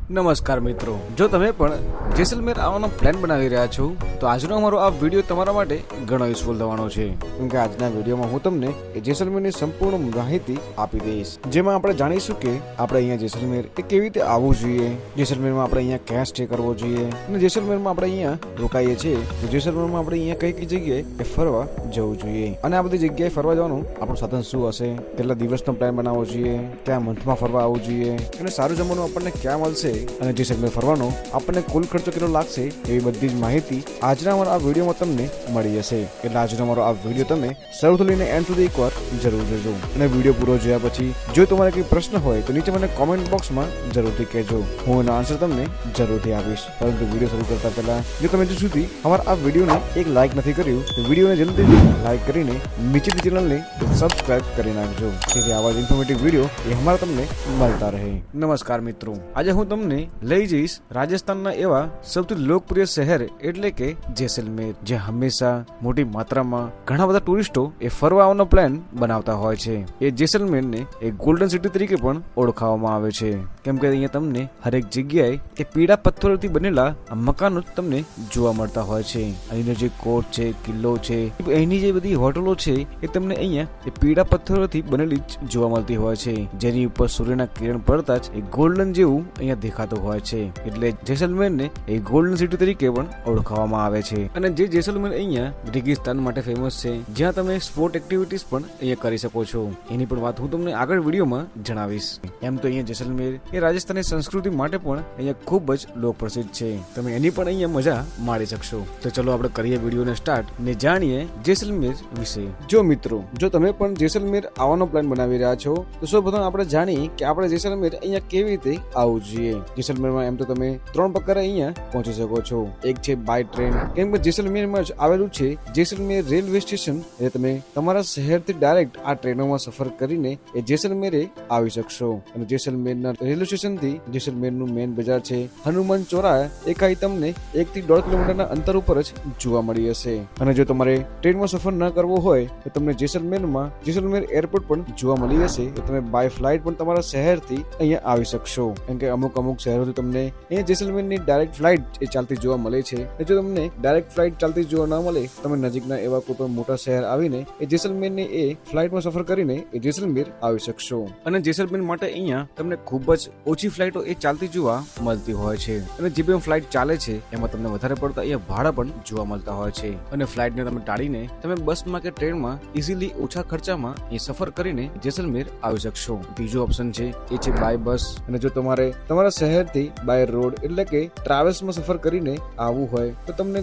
નમસ્કાર મિત્રો, જો તમે પણ જેસલમેર આવવાનો પ્લાન બનાવી રહ્યા છો તો આજનો અમારો આ વિડીયો તમારા માટે ઘણો યુઝફુલ થવાનો છે. કેમ કે આજના વિડીયોમાં હું તમને જેસલમેરની સંપૂર્ણ માહિતી આપી દઈશ, જેમાં આપણે જાણીશું કે આપણે અહીંયા જેસલમેર એ કેવી રીતે આવવું જોઈએ, જેસલમેરમાં આપણે અહીંયા ક્યાં સ્ટે કરવો જોઈએ અને જેસલમેરમાં આપણે અહીંયા રોકાઈએ છીએ તો જેસલમેરમાં આપણે અહીંયા કઈ કઈ જગ્યાએ ફરવા જવું જોઈએ અને આ બધી જગ્યાએ ફરવા જવાનું આપણું સાધન શું હશે, કેટલા દિવસનો પ્લાન બનાવવો જોઈએ, કયા મંથમાં ફરવા આવવું જોઈએ અને સારું જમવાનું આપણને ક્યાં મળશે અને જેસલમેર ફરવાનો આપણને કુલ ખર્ચો કેટલો લાગશે એવી બધી જ માહિતી આજના અમારા આ વિડીયોમાં તમને મળી જશે. એટલે આજનો અમારો આ વિડીયો તમે શરૂથી લઈને એન્ડ સુધી એકવાર જરૂર જોજો અને વિડીયો પૂરો જોયા પછી જો તમારે કોઈ પ્રશ્ન હોય તો નીચે મને કોમેન્ટ બોક્સમાં જરૂરથી કહેજો, હું એનો આન્સર તમને જરૂરથી આપીશ. પરંતુ વિડીયો શરૂ કરતા પહેલા જો તમે હજુ સુધી અમારા આ વિડીયોને એક લાઇક નથી કર્યું તો વિડીયોને જલ્દી લાઇક કરીને નીચેની ચેનલને સબસ્ક્રાઇબ કરી નાખજો, જેથી આવા જ ઇન્ફોર્મેટિવ વિડીયો એ અમારા તમને મળતા રહે. નમસ્કાર મિત્રો, આજે હું તમને લઈ જઈશ રાજસ્થાનના એવા સૌથી લોકપ્રિય શહેર એટલે કે જેસલમેર, જે હંમેશા મોટી માત્રામાં ઘણા બધા ટુરિસ્ટો એ ફરવા આવવાનો પ્લાન બનાવતા હોય છે. એ જેસલમેરને એ ગોલ્ડન સિટી તરીકે પણ ઓળખાવવામાં આવે છે, કેમ કે અહીંયા તમને હરેક જગ્યાએ એ પીળા પથ્થરોથી બનેલા મકાનો તમને જોવા મળતા હોય છે. અહીંનો જે કોટ છે, કિલ્લો છે, અહીંની જે બધી હોટલો છે એ તમને અહીંયા એ પીળા પથ્થરોથી બનેલી જ જોવા મળતી હોય છે, જેની ઉપર સૂર્યના કિરણ પડતા જ એ ગોલ્ડન જેવું અહીંયા દેખાતું હોય છે. એટલે જેસલમેરને એ ગોલ્ડન સિટી તરીકે પણ ઓળખાવવામાં આવે છે. અને જે જેસલમેર અહીંયા રેગિસ્તાન માટે ફેમસ છે, જ્યાં તમે સ્પોર્ટ એક્ટિવિટીઝ પણ અહીંયા કરી શકો છો, એની પણ વાત હું તમને આગળ વિડીયોમાં જણાવીશ. એમ તો અહીંયા જેસલમેર એ રાજસ્થાની સંસ્કૃતિ માટે પણ અહીંયા ખૂબ જ લોકપ્રસિદ્ધ છે, તમે એની પણ અહીંયા મજા માણી શકશો. તો ચલો આપણે કરીએ વિડીયોને સ્ટાર્ટ ને જાણીએ જેસલમેર વિશે. જો મિત્રો, જો તમે પણ જેસલમેર આવવાનો પ્લાન બનાવી રહ્યા છો તો સૌપ્રથમ આપણે જાણીએ કે આપણે જેસલમેર અહીંયા કેવી રીતે આવવું જોઈએ. જેસલમેરમાં એમ તો તમે 3 પ્રકારે અહીંયા પહોંચી શકો છો. એક છે બાય ટ્રેન, કેમ કે જેસલમેરમાં જ આવેલું છે જેસલમેર રેલવે સ્ટેશન, એટલે તમે તમારા શહેરથી ડાયરેક્ટ આ ટ્રેનોમાં સફર કરીને એ જેસલમેરે આવી શકશો. અને જેસલમેરના રેલવે સ્ટેશનથી જેસલમેરનું મેઇન બજાર છે હનુમાન ચોરાહ, એ કાંઈ તમને 1 થી 1.5 કિલોમીટરના અંતર ઉપર જ જોવા મળી હશે. અને જો તમારે ટ્રેનમાં સફર ન કરવો હોય તો તમને જેસલમેર એરપોર્ટ પણ જોવા મળી હશે, તો તમે બાય ફ્લાઇટ પણ તમારા શહેરથી અહીંયા આવી શકશો. કેમ કે અમુક શહેરોથી તમને અહીંયા જેસલમેરની ડાયરેક્ટ ફ્લાઇટ એ ચાલતી જોવા મળે છે. જો તમને ડાયરેક્ટ ફ્લાઇટ ચાલતી જોવા ન મળે, તમે નજીકના એવા કોઈ પણ મોટા શહેર આવીને એ જેસલમેરની એ ફ્લાઇટમાં સફર કરીને એ જેસલમેર આવી શકશો. અને જેસલમેર માટે અહીંયા તમને ખૂબ જ ઓછી ફ્લાઇટો એ ચાલતી જોવા મળતી હોય છે. અને જે પણ ફ્લાઇટ ચાલે છે એમાં તમને વધારે પડતા અહીંયા ભાડા પણ જોવા મળતા હોય છે. અને ફ્લાઇટને તમે ટાળીને તમે બસમાં કે ટ્રેનમાં ઇઝીલી ઓછા ખર્ચામાં એ સફર કરીને જેસલમેર આવી શકશો. બીજો ઓપ્શન છે એ છે બાય બસ. અને જો તમારે તમારા શહેરથી બાય રોડ એટલે કે ટ્રાવેલ્સમાં સફર કરીને આવવું હોય તો તમને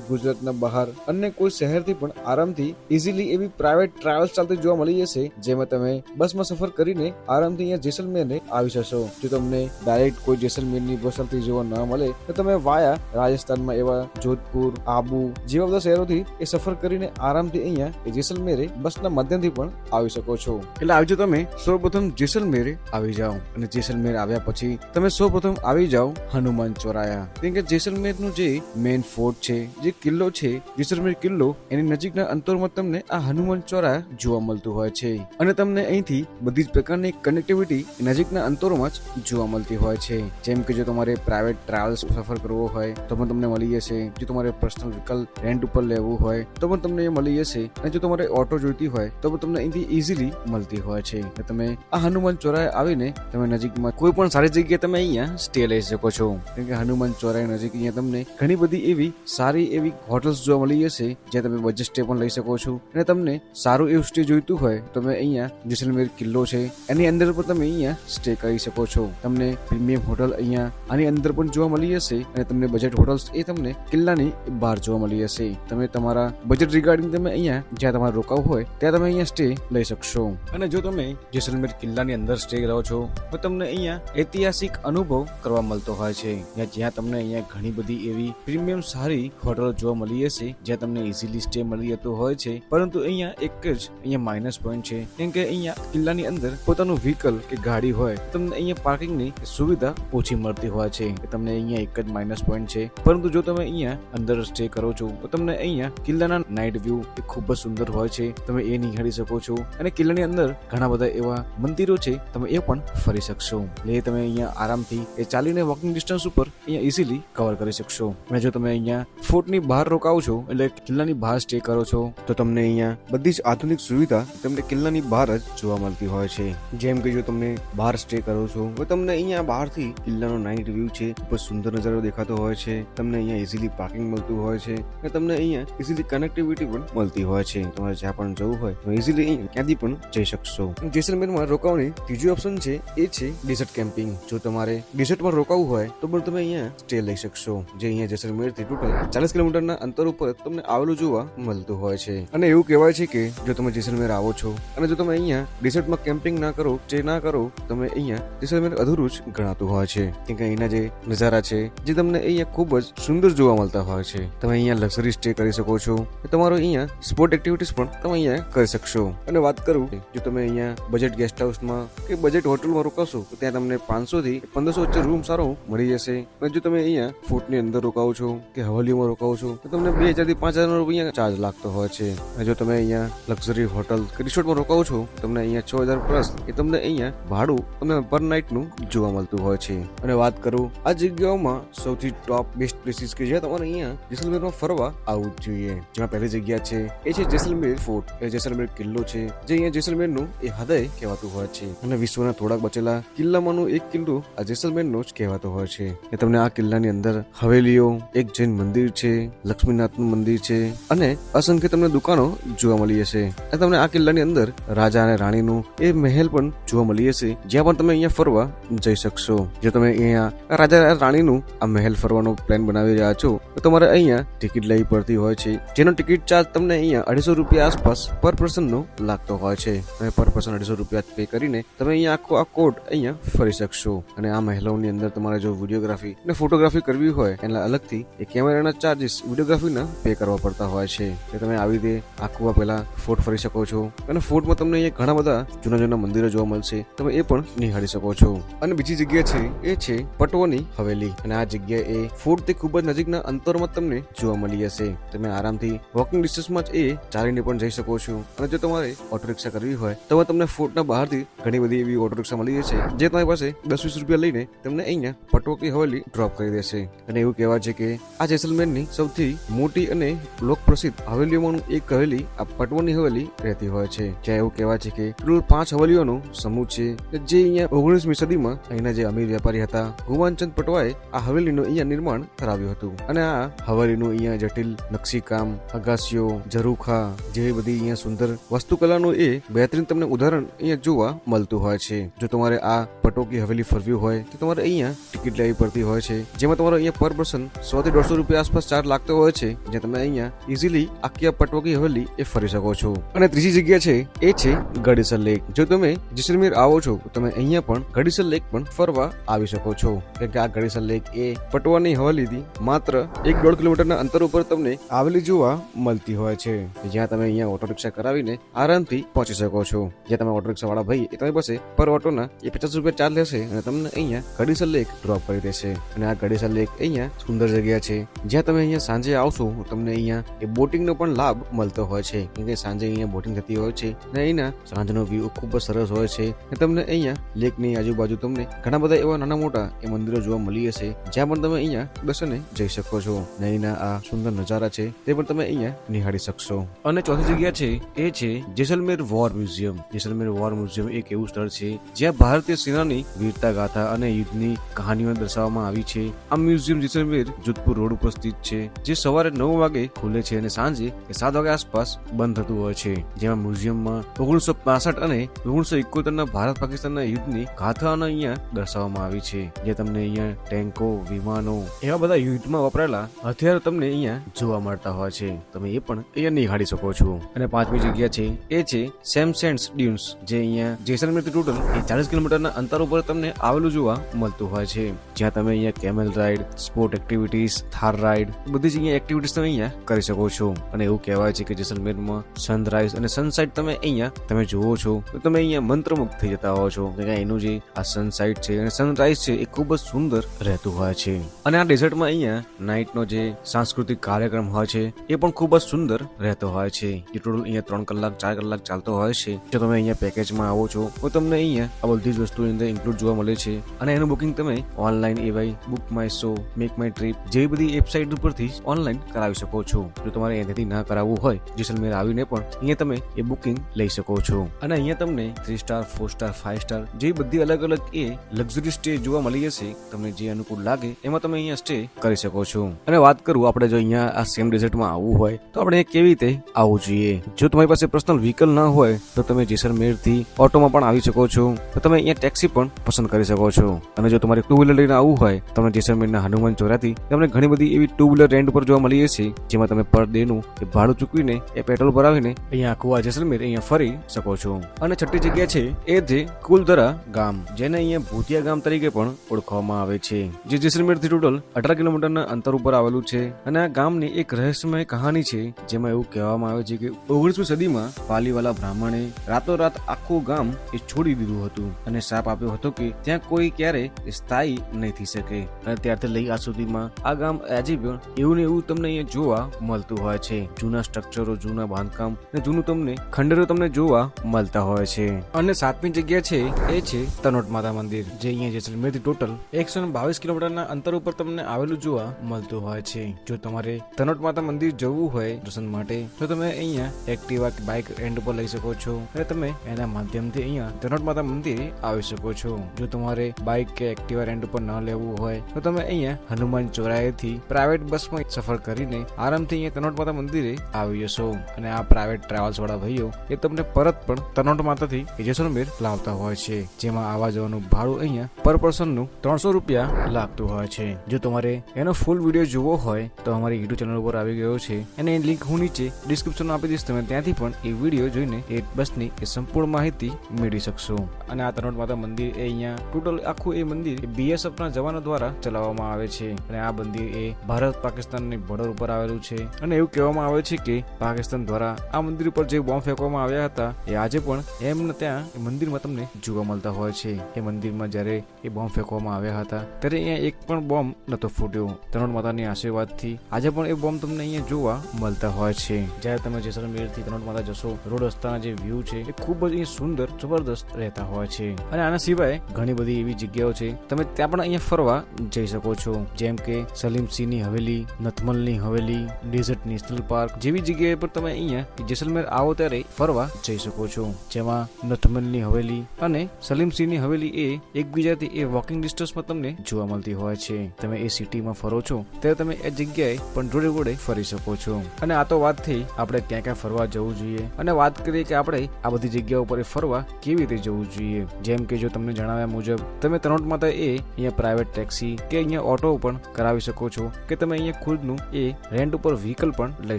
ગુજરાતના બહાર અન્ય કોઈ શહેરથી પણ આરામથી ઇઝીલી એવી પ્રાઇવેટ ટ્રાવેલ્સ ચાલતી જોવા મળી જશે, જેમાં તમે બસમાં સફર કરીને આરામથી અહીંયા જેસલમેરને આવી જશો. જો તમને ડાયરેક્ટ કોઈ જેસલમેરની બસ ચાલતી જોવા ન મળે તો તમે વાયા રાજસ્થાનમાં એવા જોધપુર, આબુ જેવા બધા શહેરોથી એ સફર કરીને આરામથી અહીંયા એ જેસલમેરે બસના માધ્યમથી પણ આવી શકો છો. એટલે આવજો, તમે સૌપ્રથમ જેસલમેરે આવી જાઓ. અને જેસલમેર આવ્યા પછી તમે સૌપ્રથમ આવી જાઓ હનુમાન ચોરાહ, કેમ કે જેસલમેરનું જે મેઇન ફોર્ટ છે, જે કિલ્લો છે જેસલમેર કિલ્લો, એની નજીકના અંતરમાં તમને આ હનુમાન ચોરાહ જોવા મળતું હોય છે. અને તમને અહીંથી બધી જ પ્રકારની કનેક્ટિવિટી નજીકના અંતરોમાં જ જોવા મળતી હોય છે. જેમ કે જો તમારે પ્રાઇવેટ ટ્રાવેલ્સ સફર કરવો હોય તો પણ તમને મળી જશે. જો તમારે પર્સનલ વ્હીકલ રેન્ટ ઉપર લેવું હોય તો પણ તમને એ મળી જશે. અને જો તમારે ઓટો જોઈતી હોય તો પણ તમને અહીંથી ઇઝીલી મળતી હોય છે. તમે આ હનુમાન ચોરાહ આવીને તમે નજીકમાં કોઈ પણ સારી જગ્યાએ તમે અહીંયા સ્ટે લઈ શકો છો. કેમ કે હનુમાન ચોરાહ નજીક અહીંયા તમને ઘણી બધી એવી સારી એવી હોટલ્સ જોવા મળી જશે, જ્યાં તમે બજેટ સ્ટે પણ લઈ શકો છો. અને તમને સારું એવું સ્ટે જોઈતું હોય તો તમે અહીંયા જેસલમેર કિલ્લો છે એની અંદર પણ તમે અહીંયા સ્ટે કરી શકો છો. તમને પ્રીમિયમ હોટલ અહીંયા આની અંદર પણ જોવા મળી જશે. અને તમને બજેટ હોટલ્સ એ તમને કિલ્લાની બહાર જોવા મળી જશે. તમે તમારા બજેટ રિગાર્ડિંગ તમે અહીંયા જ્યાં તમારે રોકાવું હોય ત્યાં તમે અહીંયા સ્ટે લઈ શકશો. અને જો તમે જેસલમેર કિલ્લાની અંદર સ્ટે રહો છો તો તમને અહીંયા ઐતિહાસિક અનુભવ કરવા મળતો હોય છે, જ્યાં તમને અહીંયા ઘણી બધી એવી પ્રીમિયમ સારી હોટલો જોવા મળી હશે, જ્યાં તમને ઇઝીલી સ્ટે મળી જતો હોય છે. પરંતુ અહીંયા એક જ અહીંયા માઇનસ પોઈન્ટ છે, કેમ કે અહીંયા કિલ્લાની અંદર પોતાનું વ્હીકલ કે ગાડી હોય તમને અહીંયા પાર્કિંગની સુવિધા ઓછી મળતી હોય છે. તમને અહીંયા એક જ માઇનસ પોઈન્ટ છે. પરંતુ જો તમે અહીંયા અંદર સ્ટે કરો છો તો તમને અહીંયા કિલ્લાના નાઇટ વ્યૂ એ ખૂબ જ સુંદર હોય છે, તમે એ નિહાળી શકો છો. અને કિલ્લાની અંદર ઘણા બધા એવા મંદિરો છે, તમે એ પણ ફરી શકશો. એટલે તમે અહીંયા આરામથી એ ચાલીને વોકિંગ ડિસ્ટન્સ ઉપર અહીંયા ઇઝીલી કવર કરી શકશો. અને જો તમે અહીંયા ફોર્ટની બહાર રોકાવો છો એટલે કિલ્લાની બહાર સ્ટે કરો છો તો તમને અહીંયા બધી જ આધુનિક સુવિધા તમને કિલ્લાની બહાર જ જોવા મળતી હોય છે. જેમ કે જો તમને બહાર સ્ટે કરો છો તો તમને અહીંયા બહારથી કિલ્લાનો નાઇટ વ્યૂ છે, ખૂબ સુંદર નજારો દેખાતો હોય છે. તમને અહીંયા ઇઝીલી પાર્કિંગ મળતું હોય છે અને તમને અહીંયા ઇઝીલી કનેક્ટિવિટી પણ મળતી હોય છે. તમારે જ્યાં પણ જવું હોય તો ઇઝીલી ક્યાંથી પણ જઈ શકશો. જેસલમેરમાં રોકાવાની ત્રીજું ઓપ્શન છે એ છે ડેઝર્ટ કેમ્પિંગ. જો તમારે ડેઝર્ટમાં રોકાવું હોય તો પણ તમે અહીંયા સ્ટે લઈ શકશો, જે અહીંયા જેસલમેરથી ટોટલ 40 કિલોમીટરના અંતર ઉપર તમને આવેલું જોવા મળતું હોય છે. અને એવું કહેવાય છે કે જો તમે જેસલમેર આવો છો અને જો તમે અહીંયા ડેઝર્ટમાં કેમ્પિંગ ના કરો, સ્ટે ના કરો, તમે અહીંયા જેસલમેર અધૂરું જ ગણાતું હોય છે. કેમ કે અહીંના જે નજારા છે જે તમને અહીંયા ખૂબ જ સુંદર જોવા મળતા હોય છે. તમે અહીંયા લક્ઝરી સ્ટે કરી શકો છો, તમારો અહીંયા સ્પોર્ટ એક્ટિવિટીઝ પણ તમે અહીંયા કરી શકશો. અને વાત કરું જો તમે અહીંયા બજેટ ગેસ્ટ હાઉસમાં કે બજેટ હોટલમાં રોકાશો તો ત્યાં તમને 500 થી 1500 વચ્ચે રૂમ સારો મળી જશે. અને જો તમે અહીંયા ફોર્ટની અંદર રોકાવો છો કે હવેલીમાં રોકાવો છો તો તમને 2000 થી 5000 રૂપિયા ચાર્જ લાગતો હોય છે. અને જો તમે અહીંયા લક્ઝરી હોટલ કે રિસોર્ટમાં રોકાવો છો તમને અહીંયા 6000 પ્લસ એ તમને અહીંયા ભાડું તમને પર નાઇટ નું જોવા મળતું હોય છે. અને વાત કરું આ જગ્યાઓમાં સૌથી ટોપ બેસ્ટ પ્લેસીસ કે જ્યાં તમારે અહીંયા જેસલમેરમાં ફરવા આવવું જ જોઈએ. જેમાં પહેલી જગ્યા છે એ છે જેસલમેર ફોર્ટ. એ જેસલમેર કિલ્લો છે જે અહીંયા જેસલમેરનું એ હૃદય કહેવાતું હોય છે. અને વિશ્વના થોડાક બચેલા કિલ્લામાંનું એક કિલ્લો આ જેસલમેરનો જ કહેવાતો હોય છે. એ તમને આ કિલ્લાની અંદર હવેલીઓ, એક જૈન મંદિર છે, લક્ષ્મીનાથનું મંદિર છે અને અસંખ્ય તમને દુકાનો જોવા મળી જશે. અને તમને આ કિલ્લાની અંદર રાજા અને રાણીનું એ મહેલ પણ જોવા મળી જશે, જ્યાં પણ તમે અહીંયા ફરવા જઈ શકશો. જો તમે અહીંયા રાજા રાણીનું આ મહેલ ફરવાનો પ્લાન બનાવી રહ્યા છો તો તમારે અહીંયા ટિકિટ લેવી પડતી હોય છે, જેનો ટિકિટ ચાર્જ તમને અહીંયા 250 રૂપિયા આસપાસ પર પર્સનનો લાગતો હોય છે. અને પર પર્સન 250 રૂપિયા પે કરીને તમે અહીંયા આખો આ કોર્ટ અહીંયા ફરી શકશો. અને આ મહેલોની અંદર તમારે જો વિડીયોગ્રાફી અને ફોટોગ્રાફી કરવી હોય એના અલગથી એ કેમેરાના ચાર્જીસ વિડીયોગ્રાફીના પે કરવા પડતા હોય છે. તમે આવી રીતે આખું પેલા ફોર્ટ ફરી શકો છો. અને ફોર્ટમાં તમને અહીંયા ઘણા બધા જૂના જૂના મંદિરો જોવા મળશે, તમે એ પણ નિહાળી શકો છો. અને બીજી જગ્યા છે એ છે પટોની હવેલી. અને આ જગ્યા એ ફોર્ટ થી ખૂબ જ નજીકના અંતરમાં તમને જોવા મળી જશે. તમે આરામથી વોકિંગ ડિસ્ટન્સમાં જ એ ચાલીને પણ જઈ શકો છો. અને જો તમારે ઓટો રિક્ષા કરવી હોય તો તમને ફોર્ટના બહારથી ઘણી બધી એવી ઓટો રિક્ષા મળી જશે, જે તમારી પાસે 10-20 રૂપિયા લઈને તમને અહીંયા પટોકી હવેલી ડ્રોપ કરી દેશે. અને એવું કહેવાય છે કે આ જેસલમેરની સૌથી મોટી અને લોકપ્રસિદ્ધ હવેલીઓમાંનું એક હવેલી આ પટવાની હવેલી રહેતી હોય છે. જ્યાં એવું કહેવાય છે કે કુલ 5 હવેલીઓનો સમૂહ છે, જે અહીંયા 19મી સદીમાં અહીંના જે અમીર વેપારી હતા ગુમાનચંદ પટવાએ આ હવેલીનું અહીંયા નિર્માણ કરાવ્યું હતું. અને આ હવેલીનું અહીંયા જટિલ નકશીકામ, અગાસીઓ, ઝરૂખા જેવી બધી અહીંયા સુંદર વાસ્તુકલાનું એ બહેતરીન તમને ઉદાહરણ અહીંયા જોવા મળતું હોય છે. જો તમારે આ પટોકી હવેલી ફરવી હોય તો તમારે અહીંયા ટિકિટ લેવી પડતી હોય છે, જેમાં તમારો અહીંયા પર પર્સન 100 થી 150 રૂપિયા આસપાસ ચાર્જ લાગતો હોય છે, જ્યાં તમે અહીંયા ઇઝીલી આખી આ પટોકી હવેલી એ ફરી શકો છો. અને ત્રીજી જગ્યા છે એ છે ગડીસર લેક. જો તમે જેસલમેર આવો છો તો તમે અહીંયા પણ ગડીસર લેક પણ ફરવા આવી શકો છો. કારણ કે આ ગડીસર લેક એ પટવાની હવેલીથી માત્ર 1-1.5 કિલોમીટરના અંતર ઉપર તમને આવેલી જોવા મળતી હોય છે, જ્યાં તમે અહીંયા ઓટો રિક્ષા કરાવીને આરામથી પહોંચી શકો છો. જ્યાં તમે ઓટો રિક્ષા વાળા ભાઈ એ તમારી પાસે પર ઓટોના 50 રૂપિયા ચાર્જ લેશે અને તમને અહીંયા ગડીસર લેક ડ્રોપ કરી દેશે. અને આ ગડીસર લેક અહીંયા સુંદર જગ્યા છે, જ્યાં તમે અહીંયા સાંજે આવશો તમને અહીંયા એ બોટિંગનો પણ લાભ મળતો હોય છે. કેમ કે સાંજે અહીંયા બોટિંગ થતી હોય છે અને અહીંના સાંજનો વ્યૂ ખૂબ જ સરસ હોય છે. અને તમને અહીંયા લેકની આજુબાજુ તમને ઘણા બધા એવા નાના મોટા એ મંદિરો જોવા મળી જશે, જ્યાં પણ તમે અહીંયા દર્શને જઈ શકો છો. અને અહીંના આ સુંદર નજારા છે તે પણ તમે અહીંયા નિહાળી શકશો. અને ચોથી જગ્યા છે એ છે Jaisalmer war museum. Jaisalmer war museum એક એવું સ્થળ છે જ્યાં ભારતીય સેનાની વીરતા ગાથા અને યુદ્ધની કહાનીઓ દર્શાવવામાં આવી છે. આ મ્યુઝિયમ જેસલમેર જોધપુર રોડ ઉપર સ્થિત છે, જે સવારે 9 વાગે ખુલે છે અને સાંજે 7 વાગે આસપાસ બંધ થતું હોય છે. જેમાં મ્યુઝિયમમાં 1965 અને 1971ના ભારત પાકિસ્તાનના યુદ્ધની ગાથાઓને અહીંયા દર્શાવવામાં આવી છે, જે તમને અહીંયા ટેન્કો, વિમાનો એવા બધા યુદ્ધમાં વપરાયેલા હથિયારો તમને અહીંયા જોવા મળતા હોય છે. તમે એ પણ અહીંયા નિહાળી શકો છો. અને પાંચમી જગ્યા છે એ છે સેમસેન્ડ્સ ડ્યુન્સ, જે અહીંયા જેસલમેરથી ટોટલ 40 કિલોમીટરના અંતર ઉપર તમને આવેલું જોવા મળતું હોય છે, જ્યાં તમે અહીંયા camel ride, sport activities, Thar ride બધી જ અહીંયા એક્ટિવિટીઝ તમે અહીંયા કરી શકો છો. અને એવું કહેવાય છે કે જેસલમેરમાં સનરાઈઝ અને સનસાઇટ તમે અહીંયા તમે જુઓ છો તો તમે અહીંયા મંત્રમુગ્ધ થઈ જતા હોવ છો. કે એનું જે આ સનસાઇટ છે અને સનરાઈઝ છે એ ખૂબ જ સુંદર રહેતું હોય છે. અને આ ડેઝર્ટમાં અહીંયા નાઇટનો જે સાંસ્કૃતિક કાર્યક્રમ હોય છે એ પણ ખૂબ જ સુંદર રહેતો હોય છે, જે ટોટલ અહીંયા 3 કલાક 4 કલાક ચાલતો હોય છે. જો તમે અહીંયા પેકેજમાં આવો છો તો તમને અહીંયા આ બધી જ વસ્તુની અંદર ઇન્ક્લુડ જોવા મળે છે અને એનું બુકિંગ તમે ઓનલાઈન એવાય BookMyShow, MakeMyTrip જેવી બધી વેબસાઇટ ઉપરથી ઓનલાઈન કરાવી શકો છો. જો તમારે એનાથી ના કરાવવું હોય જેસલમેર આવીને પણ અહીંયા તમે એ બુકિંગ લઈ શકો છો. અને અહીંયા તમને 3 સ્ટાર, 4 સ્ટાર, 5 સ્ટાર જે બધી અલગ અલગ એ લક્ઝરી સ્ટે જોવા મળી જશે. તમને જે અનુકૂળ લાગે એમાં તમે અહીંયા સ્ટે કરી શકો છો. અને વાત કરું આપણે જો અહીંયા આ સેમ ડેઝર્ટમાં આવવું હોય તો આપણે કેવી રીતે આવવું જોઈએ. જો તમારી પાસે પર્સનલ વ્હીકલ ના હોય તો તમે જેસલમેર થી ઓટોમાં પણ આવી શકો છો. તો તમે અહીંયા ટેક્સી પણ પસંદ કરી શકો છો. અને જો તમારે 2 વ્હીલર લઈને આવવું હોય તમને જેસલમેરના હનુમાન ચોરાથી તમને ઘણી બધી એવી 2 વ્હીલર રેન્ટ ઉપર જોવા મળી જશે, જેમાં તમે પર ડે નું એ ભાડું ચૂકવીને એ પેટ્રોલ ભરાવીને અહીંયા આખું આ જેસલમેર અહીંયા ફરી શકો છો. અને છઠ્ઠી જગ્યા છે એ છે કુલધરા ગામ, જેને અહીંયા ભૂતિયા ગામ તરીકે પણ ઓળખવામાં આવે છે, જે જેસલમેર થી ટોટલ 18 કિલોમીટરના અંતર ઉપર આવેલું છે. અને આ ગામની એક રહસ્યમય કહાની છે, જેમાં એવું કહેવામાં આવે છે કે 19મી સદીમાં પાલીવાલા બ્રાહ્મણે રાતોરાત આખું ગામ એ છોડી દીધું હતું અને શાપ આપ્યો હતો કે ત્યાં કોઈ ક્યારે સ્થાયી નહીં થઈ શકે. અને ત્યારથી લઈ આજ સુધીમાં આ ગામ આજે પણ એવું ને એવું તમને અહીંયા જોવા મળતું હોય છે. જૂના સ્ટ્રક્ચરો, જૂના બાંધકામ અને જૂનું તમને ખંડરો તમને જોવા મળતા હોય છે. અને 7મી જગ્યા છે એ છે તનોટ માતા મંદિર, જે અહીંયા જેસલમેર થી ટોટલ 122 કિલોમીટરના અંતર ઉપર તમને આવેલું જોવા મળતું હોય છે. જો તમારે તનોટ માતા મંદિર જવું હોય દર્શન માટે તો તમે અહીંયા એક્ટિવા કે બાઇક રેન્ટ ઉપર લઈ શકો છો અને તમે એના માધ્યમથી અહીંયા તનોટ માતા મંદિરે આવી શકો છો. જો તમારે બાઇક કે એક્ટિવા રેન્ટ ઉપર ન લેવું હોય તો તમે અહીંયા હનુમાન ચોરાયેથી પ્રાઇવેટ બસમાં સફર કરીને આરામથી અહીંયા તનોટ માતા મંદિરે આવી જશો. અને આ પ્રાઇવેટ ટ્રાવેલ્સ વાળા ભાઈઓ એ તમને પરત પણ તનોટ માતાથી જેસલમેર લાવતા હોય છે, જેમાં આવવા જવાનું ભાડું અહીંયા પર પર્સન નું 300 રૂપિયા લાગતું હોય છે. જો તમારે એનો ફૂલ વિડીયો જોવો હોય તો અમારી યુટ્યુબ ચેનલ ઉપર આવી ગયો છે અને એ લિંક હું નીચે ડિસ્ક્રિપ્શનમાં આપી દઈશ. તમે ત્યાંથી પણ એ વિડીયો જોઈને એ બસની એ સંપૂર્ણ માહિતી મેળવી શકશો. અને આ તનોટ માતા મંદિર એ અહીંયા ટોટલ આખું એ મંદિર BSF ના જવાનો દ્વારા ચલાવવામાં આવે છે. અને આ મંદિર એ ભારત પાકિસ્તાનની બોર્ડર ઉપર આવેલું છે. અને એવું કહેવામાં આવે છે કે પાકિસ્તાન દ્વારા આ મંદિર ઉપર જે બોમ્બ ફેંકવામાં આવ્યા હતા એ આજે પણ એમને ત્યાં એ મંદિરમાં તમને જોવા મળતા હોય છે. એ મંદિરમાં જ્યારે એ બોમ્બ ફેંકવામાં આવ્યા હતા ત્યારે અહીંયા એક પણ બોમ્બ નતો ફૂટ્યો. તનોટ માતાની આશીર્વાદથી આજે પણ એ બોમ્બ તમને અહીંયા જોવા મળતા હોય છે. જ્યારે તમે જેસલમેર થી તનોટ માતા જશો, રોડ રસ્તાના જે વ્યૂ છે એ ખૂબ જ સુંદર, જબરદસ્ત રહેતા હોય છે. અને આના સિવાય ઘણી બધી એવી જગ્યાઓ છે તમે ત્યાં પણ અહીંયા ફરવા જઈ શકો છો, જેમ કે સલીમ સિંહની હવેલી, નથમલની હવેલી, ડેઝર્ટ નેશનલ પાર્ક જેવી જગ્યાએ પર તમે અહીંયા જેસલમેર આવો ત્યારે ફરવા જઈ શકો છો. જેમાં નથમલની હવેલી અને સલીમ સિંહની હવેલી એ એકબીજાથી એ વોકિંગ ડિસ્ટન્સમાં તમને જોવા મળતી હોય છે. તમે એ સિટીમાં ફરો છો ત્યારે તમે એ જગ્યાએ પણ જોડે જોડે ફરી શકો છો. અને આ તો વાત થઈ આપણે ક્યાં ક્યાં ફરવા જવું જોઈએ. અને વાત કરીએ કે આપણે આ બધી જગ્યાઓ પર ફરવા કેવી રીતે જવું જોઈએ. જેમ કે જો તમને જણાવ્યા મુજબ તમે તનોટ માતા એ અહીંયા પ્રાઇવેટ ટેક્સી કે અહીંયા ઓટો પણ કરાવી શકો છો, કે તમે અહીંયા ખુદનું એ રેન્ટ ઉપર વ્હીકલ પણ લઈ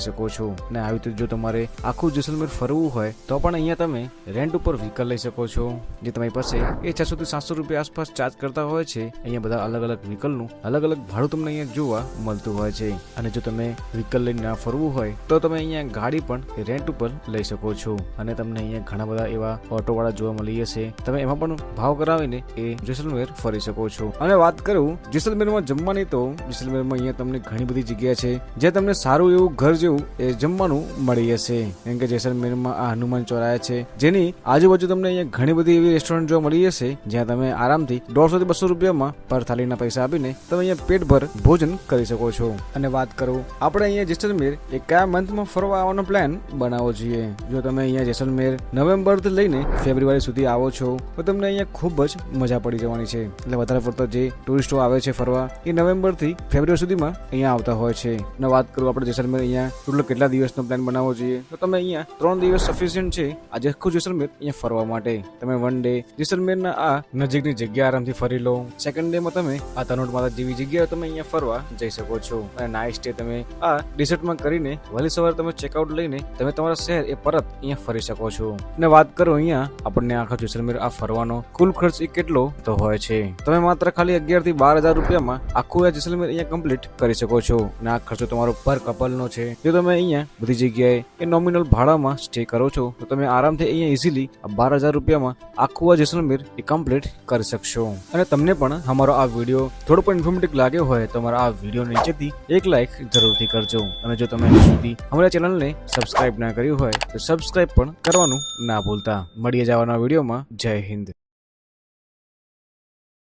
શકો છો. અને આવી રીતે જો તમારે આખું જેસલમેર ફરવું હોય તો પણ અહીંયા તમે રેન્ટ ઉપર વ્હીકલ લઈ શકો છો, જે તમારી પાસે એ 600 થી 700 રૂપિયા આસપાસ ચાર્જ કરતા હોય છે. અહીંયા બધા અલગ અલગ વ્હીકલનું અલગ અલગ ભાડું તમને અહીંયા જોવા મળતું હોય છે. અને જો તમે વ્હીકલ લઈને ના ફરવું હોય તો તમે અહીંયા ગાડી પણ રેન્ટ ઉપર લઈ શકો છો. અને તમને અહીંયા ઘણા બધા એવા ઓટો વાળા જોવા મળી જશે, તમે એમાં પણ ભાવ કરાવીને એ જેસલમેર ફરી શકો છો. અને વાત કરું જેસલમેરમાં જમવાની તો જેસલમેરમાં અહીંયા તમને ઘણી બધી જગ્યા છે જ્યાં તમને સારું એવું ઘર જેવું એ જમવાનું મળી જશે. કેમ કે જેસલમેરમાં આ હનુમાન ચોરાયા છે, જેની આજુબાજુ તમને અહીંયા ઘણી બધી એવી રેસ્ટોરન્ટ જોવા મળી જશે જ્યાં તમે આરામથી 150 થી 200 રૂપિયામાં પર થાળીના પૈસા આપીને તમે અહીંયા પેટભર ભોજન કરી શકો છો. અને વાત કરું આપણે અહીંયા જેસલમેર એ કયા મંથમાં ફરવા આવવાનો પ્લાન બનાવવો જોઈએ. જો તમે અહીંયા જેસલમેર નવેમ્બર થી લઈને ફેબ્રુઆરી સુધી આવો છો તો તમને અહીંયા ખૂબ જ મજા પડી જવાની છે. એટલે વધારે પડતા જે ટુરિસ્ટો આવે છે ફરવા એ નવેમ્બર થી ફેબ્રુઆરી સુધીમાં અહીંયા આવતા હોય છે. અને વાત કરું આપણે જેસલમેર અહીંયા ટોટલ કેટલા દિવસનો પ્લાન બનાવવો જોઈએ તો તમે અહીંયા 3 દિવસ સફિશિયન્ટ છે આજે આખું જેસલમેર અહીંયા ફરવા માટે. તમે 1 ડે જેસલમેરના આ નજીકની જગ્યા આરામથી ફરી લો. સેકન્ડ ડે માં તમે આ તનોટ માતા જેવી જગ્યાએ તમે અહીંયા ફરવા જઈ શકો છો. અને નાઇટ સ્ટે તમે આ રિસોર્ટમાં કરીને વહેલી સવારે તમે ચેકઆઉટ લઈને તમે તમારા શહેર એ પરત અહીંયા ફરી શકો છો. અને વાત કરો અહીંયા આપણને આખા જેસલમેર આ ફરવાનો કુલ ખર્ચ એ કેટલો તો હોય છે. તમે માત્ર ખાલી 11 થી 12,000 રૂપિયામાં આખું આ જેસલમેર અહીંયા કમ્પ્લીટ કરી શકો છો. અને આ ખર્ચો તમારો પર કપલ નો છે. જો તમે અહીંયા બધી જગ્યાએ એ નોમિનલ ભાડામાં સ્ટે કરો છો તો તમે આરામથી અહીંયા ઇઝીલી 12,000 રૂપિયામાં આખું આ જેસલમેર એ કમ્પ્લીટ કરી શકશો. અને તમને પણ અમારો આ વિડીયો થોડો પણ ઇન્ફોર્મેટિવ લાગ્યો હોય તો અમારા આ વિડીયો નીચેથી એક લાઈક જરૂરથી કરજો. અને જો તમે હજુ સુધી અમારા ચેનલને સબસ્ક્રાઇબ ના કર્યું હોય તો સબસ્ક્રાઇબ પણ કરવાનું ના ભૂલતા. મળીએ જવાના વિડીયોમાં. જય હિન્દ.